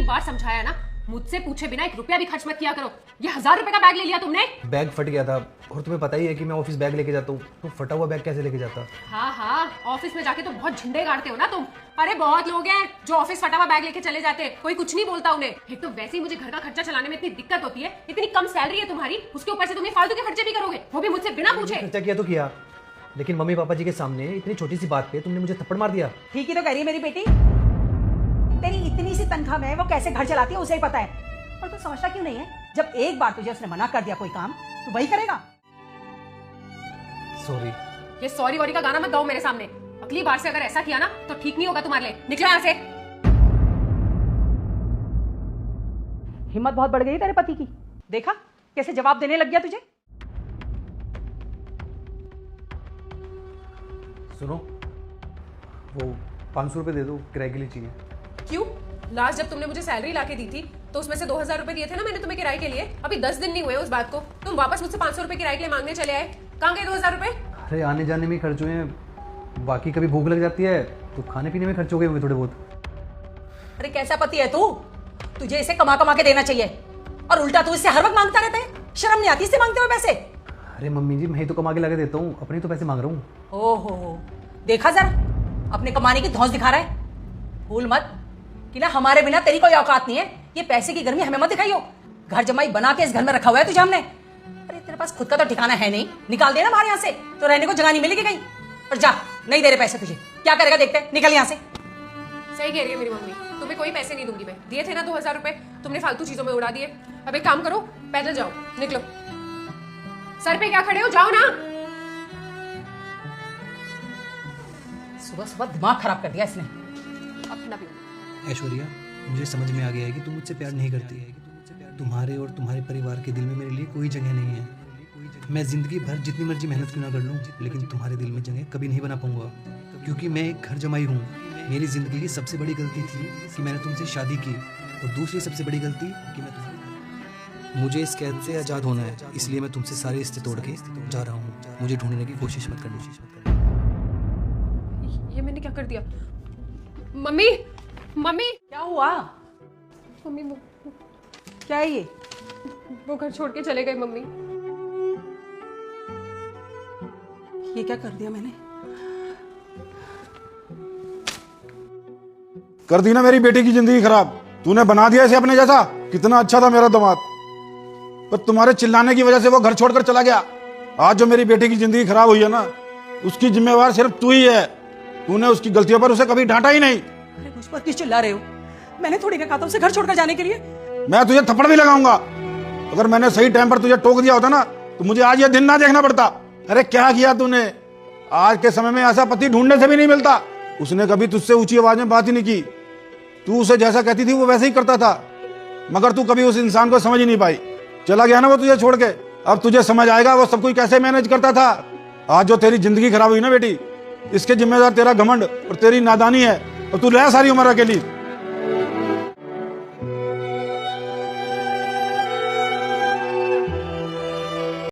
कितनी बार समझाया ना, मुझसे पूछे बिना 1 रुपया भी खर्च मत किया करो। ये 1000 रुपए का बैग ले लिया तुमने। बैग फट गया था और तुम्हें पता ही है कि मैं ऑफिस बैग लेके जाता हूँ, तो फटा हुआ बैग कैसे लेके जाता। हाँ, ऑफिस में जाके तो बहुत झंडे गाड़ते हो ना तुम। अरे बहुत लोग हैं जो ऑफिस फटा हुआ बैग लेके चले जाते हैं, कोई कुछ नहीं बोलता उन्हें। एक तो वैसे ही मुझे घर का खर्चा चलाने में इतनी दिक्कत होती है, इतनी कम सैलरी है तुम्हारी, उसके ऊपर से तुम फालतू के खर्चे भी करोगे, वो भी मुझसे बिना पूछे। खर्चा किया तो किया, लेकिन मम्मी पापा जी के सामने इतनी छोटी सी बात पे तुमने मुझे थप्पड़ मार दिया। ठीक ही तो कह रही है मेरी बेटी, तेरी इतनी सी तनख्वाह में वो कैसे घर चलाती है उसे ही पता है। और तू समझता क्यों नहीं है, जब एक बार तुझे उसने मना कर दिया कोई काम तो वही करेगा। सॉरी। ये सॉरी वॉरी का गाना मत गाओ मेरे सामने। अगली बार से अगर ऐसा किया ना तो ठीक नहीं होगा तुम्हारे लिए। निकलो यहाँ से। हिम्मत बहुत बढ़ गई तेरे पति की, देखा कैसे जवाब देने लग गया तुझे। सुनो, वो 500 रुपए दे दो, किराए के लिए चाहिए। क्यों? लास्ट जब तुमने मुझे सैलरी लाके दी थी तो उसमें से 2000 रुपए दिए थे ना मैंने तुम्हें किराए के लिए। अभी 10 दिन नहीं हुए उस बात को, तुम वापस मुझसे 500 रुपए किराए के लिए मांगने चले आए। कहाँ गए 2000 रुपए? अरे आने जाने में खर्च हुए हैं, बाकी कभी भूख लग जाती है तो खाने पीने में खर्च हो गए होंगे थोड़े बहुत। अरे कैसा पति है तू, तुझे इसे कमा कमा के देना चाहिए और उल्टा तू इससे हर वक्त मांगता रहता है। शर्म नहीं आती इससे मांगते हुए पैसे? अरे मम्मी जी, मैं ही तो कमा के लगा देता हूँ, अपने तो पैसे मांग रहा हूँ। ओहो, देखा जरा अपने कमाने की धौंस दिखा रहा है। भूल मत कि ना हमारे बिना तेरी कोई औकात नहीं है। ये पैसे की गर्मी हमें मत दिखाइयो। घर जमाई बना के इस घर में रखा हुआ है तुझे हमने। अरे तेरे पास खुद का तो ठिकाना है नहीं, निकाल देना बाहर यहाँ से, तो रहने को जगह नहीं मिलेगी कहीं। और जा, नहीं दे रहे पैसे तुझे, क्या करेगा देखते हैं, निकल यहाँ से। सही कह रही है मेरी मम्मी, तुम्हें कोई पैसे नहीं दूंगी मैं। दिए थे ना 2000 रुपए, तुमने फालतू चीजों में उड़ा दिए। अब एक काम करो, पैदल जाओ, निकलो। सर पे क्या खड़े हो, जाओ ना। सुबह सुबह दिमाग खराब कर दिया इसने। अपना भी। ऐश्वर्या, मुझे समझ में आ गया है कि तुम मुझसे प्यार नहीं करती है। तुम्हारे और तुम्हारे परिवार के दिल में मेरे लिए कोई जगह नहीं है। मैं जिंदगी भर जितनी मर्जी मेहनत क्यों ना कर लूं, लेकिन तुम्हारे दिल में जगह कभी नहीं बना पाऊंगा, क्योंकि मैं एक घर जमाई हूँ। मेरी जिंदगी की सबसे बड़ी गलती थी कि मैंने तुमसे शादी की, और दूसरी सबसे बड़ी गलती कि मैं मुझे इस कैद से आज़ाद होना है, इसलिए मैं तुमसे सारे रिश्ते तोड़ के जा रहा हूँ। मुझे ढूंढने की कोशिश मत करना। ये मैंने क्या कर दिया? मम्मी, मम्मी क्या हुआ? मम्मी क्या है ये? वो घर छोड़ के चले गए मम्मी। ये क्या कर दिया मैंने? कर दी ना मेरी बेटी की जिंदगी खराब। तूने बना दिया इसे अपने जैसा। कितना अच्छा था मेरा दामाद, पर तुम्हारे चिल्लाने की वजह से वो घर छोड़कर चला गया। आज जो मेरी बेटी की जिंदगी खराब हुई है ना, उसकी जिम्मेवार सिर्फ तू ही है। तूने उसकी गलतियों पर उसे कभी डांटा ही नहीं। अरे मुझ पर किस चिल्ला रहे हो? मैंने थोड़ी ना कहा था उसे घर छोड़कर जाने के लिए। मैं तुझे थप्पड़ भी लगाऊंगा। अगर मैंने सही टाइम पर तुझे टोक दिया होता ना, तो मुझे आज ये दिन ना देखना पड़ता। अरे क्या किया तूने? आज के समय में ऐसा पति ढूंढने से भी नहीं मिलता। उसने कभी तुझसे ऊंची आवाज में बात ही नहीं की। तू उसे जैसा कहती थी वो वैसे ही करता था, मगर तू कभी उस इंसान को समझ ही नहीं पाई। चला गया ना वो तुझे छोड़ के। अब तुझे समझ आएगा वो सब कुछ कैसे मैनेज करता था। आज जो तेरी जिंदगी खराब हुई ना बेटी, इसके जिम्मेदार तेरा घमंड और तेरी नादानी है। और तू रह सारी उम्र अकेली।